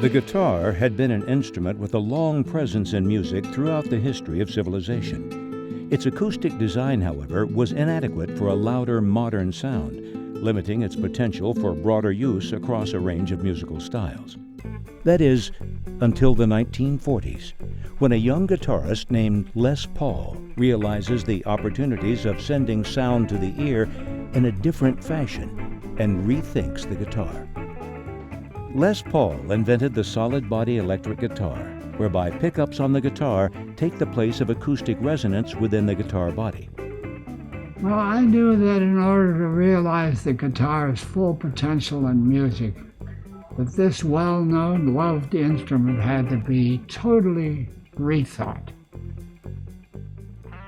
The guitar had been an instrument with a long presence in music throughout the history of civilization. Its acoustic design, however, was inadequate for a louder, modern sound, limiting its potential for broader use across a range of musical styles. That is, until the 1940s, when a young guitarist named Les Paul realizes the opportunities of sending sound to the ear in a different fashion and rethinks the guitar. Les Paul invented the solid-body electric guitar, whereby pickups on the guitar take the place of acoustic resonance within the guitar body. Well, I knew that in order to realize the guitar's full potential in music, that this well-known, loved instrument had to be totally rethought.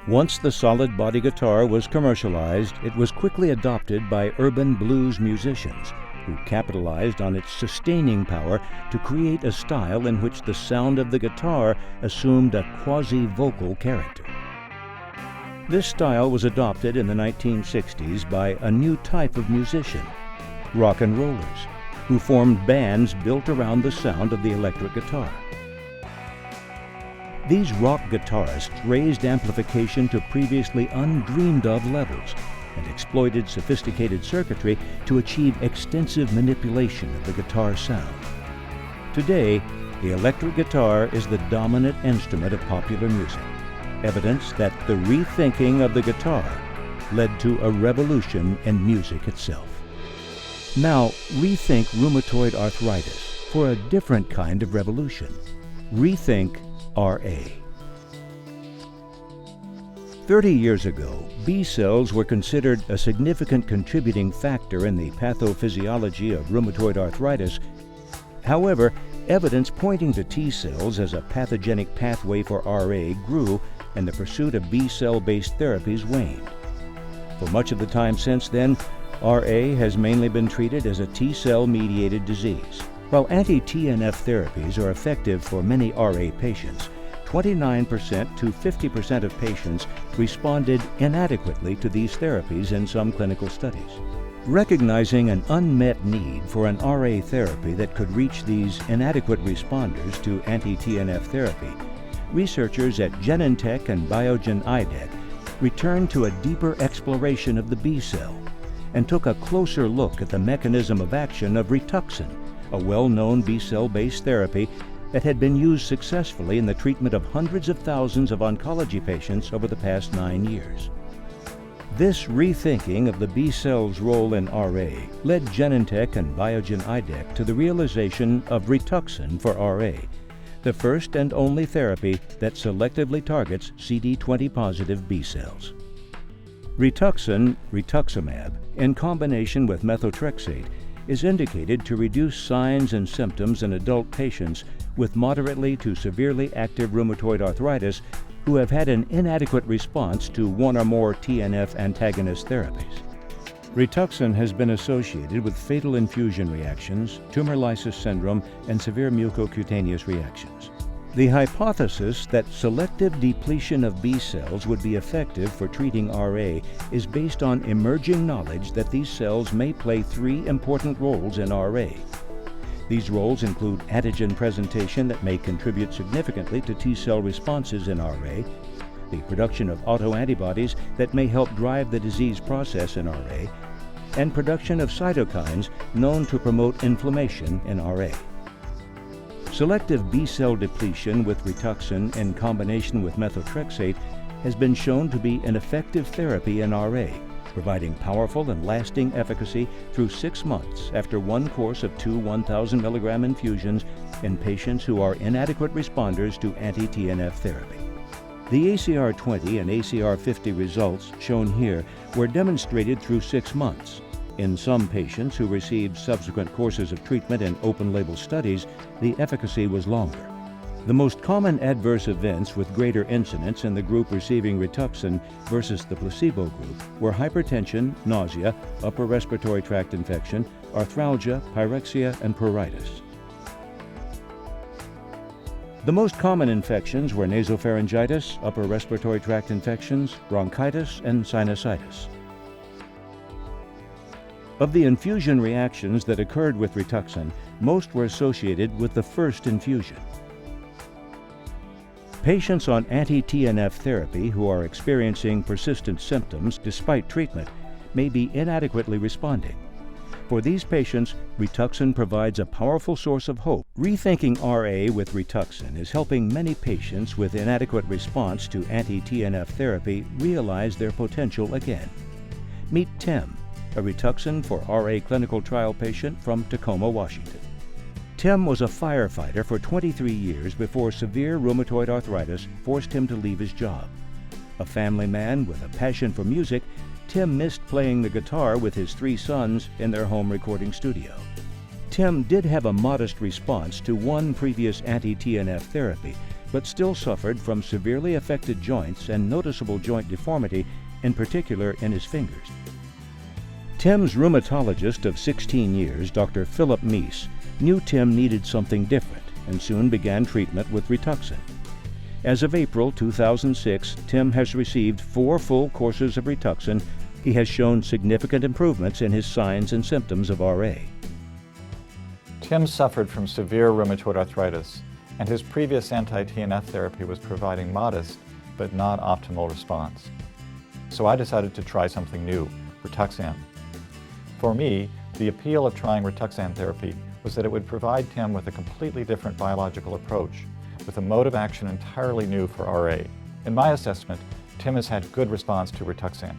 Once the solid-body guitar was commercialized, it was quickly adopted by urban blues musicians, who capitalized on its sustaining power to create a style in which the sound of the guitar assumed a quasi-vocal character. This style was adopted in the 1960s by a new type of musician, rock and rollers, who formed bands built around the sound of the electric guitar. These rock guitarists raised amplification to previously undreamed-of levels and exploited sophisticated circuitry to achieve extensive manipulation of the guitar sound. Today, the electric guitar is the dominant instrument of popular music, evidence that the rethinking of the guitar led to a revolution in music itself. Now, rethink rheumatoid arthritis for a different kind of revolution. Rethink RA. 30 years ago, B cells were considered a significant contributing factor in the pathophysiology of rheumatoid arthritis. However, evidence pointing to T cells as a pathogenic pathway for RA grew, and the pursuit of B cell-based therapies waned. For much of the time since then, RA has mainly been treated as a T cell-mediated disease. While anti-TNF therapies are effective for many RA patients, 29% to 50% of patients responded inadequately to these therapies in some clinical studies. Recognizing an unmet need for an RA therapy that could reach these inadequate responders to anti-TNF therapy, researchers at Genentech and Biogen IDEC returned to a deeper exploration of the B cell and took a closer look at the mechanism of action of Rituxan, a well-known B cell-based therapy that had been used successfully in the treatment of hundreds of thousands of oncology patients over the past 9 years. This rethinking of the B cell's role in RA led Genentech and Biogen IDEC to the realization of Rituxan for RA, the first and only therapy that selectively targets CD20-positive B cells. Rituxan, rituximab, in combination with methotrexate, is indicated to reduce signs and symptoms in adult patients with moderately to severely active rheumatoid arthritis who have had an inadequate response to one or more TNF antagonist therapies. Rituxan has been associated with fatal infusion reactions, tumor lysis syndrome, and severe mucocutaneous reactions. The hypothesis that selective depletion of B cells would be effective for treating RA is based on emerging knowledge that these cells may play 3 important roles in RA. These roles include antigen presentation that may contribute significantly to T cell responses in RA, the production of autoantibodies that may help drive the disease process in RA, and production of cytokines known to promote inflammation in RA. Selective B cell depletion with Rituxan in combination with methotrexate has been shown to be an effective therapy in RA, providing powerful and lasting efficacy through 6 months after one course of 2 1,000 milligram infusions in patients who are inadequate responders to anti-TNF therapy. The ACR20 and ACR50 results shown here were demonstrated through 6 months. In some patients who received subsequent courses of treatment in open-label studies, the efficacy was longer. The most common adverse events with greater incidence in the group receiving Rituxan versus the placebo group were hypertension, nausea, upper respiratory tract infection, arthralgia, pyrexia, and pruritus. The most common infections were nasopharyngitis, upper respiratory tract infections, bronchitis, and sinusitis. Of the infusion reactions that occurred with Rituxan, most were associated with the first infusion. Patients on anti-TNF therapy who are experiencing persistent symptoms despite treatment may be inadequately responding. For these patients, Rituxan provides a powerful source of hope. Rethinking RA with Rituxan is helping many patients with inadequate response to anti-TNF therapy realize their potential again. Meet Tim, a Rituxan for RA clinical trial patient from Tacoma, Washington. Tim was a firefighter for 23 years before severe rheumatoid arthritis forced him to leave his job. A family man with a passion for music, Tim missed playing the guitar with his 3 sons in their home recording studio. Tim did have a modest response to one previous anti-TNF therapy, but still suffered from severely affected joints and noticeable joint deformity, in particular in his fingers. Tim's rheumatologist of 16 years, Dr. Philip Meese, knew Tim needed something different and soon began treatment with Rituxan. As of April 2006, Tim has received 4 full courses of Rituxan. He has shown significant improvements in his signs and symptoms of RA. Tim suffered from severe rheumatoid arthritis, and his previous anti-TNF therapy was providing modest but not optimal response. So I decided to try something new, Rituxan. For me, the appeal of trying Rituxan therapy was that it would provide Tim with a completely different biological approach, with a mode of action entirely new for RA. In my assessment, Tim has had good response to Rituxan.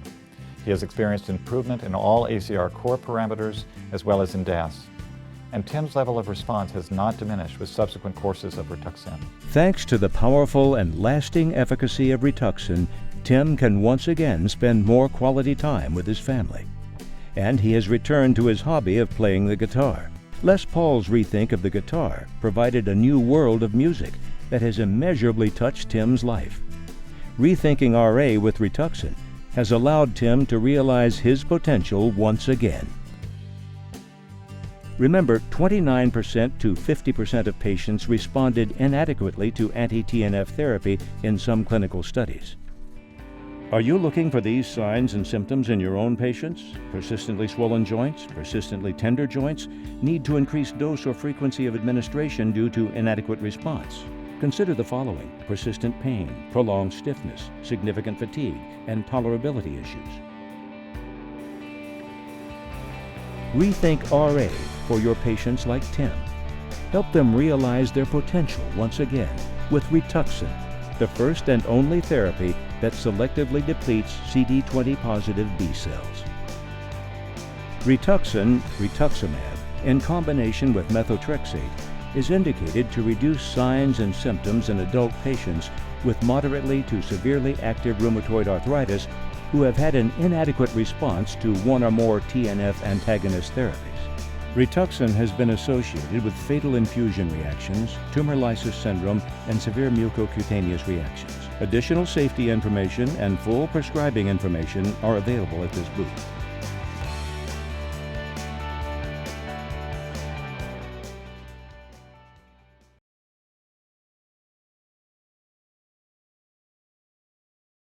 He has experienced improvement in all ACR core parameters as well as in DAS. And Tim's level of response has not diminished with subsequent courses of Rituxan. Thanks to the powerful and lasting efficacy of Rituxan, Tim can once again spend more quality time with his family. And he has returned to his hobby of playing the guitar. Les Paul's rethink of the guitar provided a new world of music that has immeasurably touched Tim's life. Rethinking RA with Rituxan has allowed Tim to realize his potential once again. Remember, 29% to 50% of patients responded inadequately to anti-TNF therapy in some clinical studies. Are you looking for these signs and symptoms in your own patients? Persistently swollen joints, persistently tender joints, need to increase dose or frequency of administration due to inadequate response. Consider the following: persistent pain, prolonged stiffness, significant fatigue, and tolerability issues. Rethink RA for your patients like Tim. Help them realize their potential once again with Rituxan, the first and only therapy that selectively depletes CD20-positive B cells. Rituxan, rituximab, in combination with methotrexate, is indicated to reduce signs and symptoms in adult patients with moderately to severely active rheumatoid arthritis who have had an inadequate response to one or more TNF antagonist therapies. Rituxan has been associated with fatal infusion reactions, tumor lysis syndrome, and severe mucocutaneous reactions. Additional safety information and full prescribing information are available at this booth.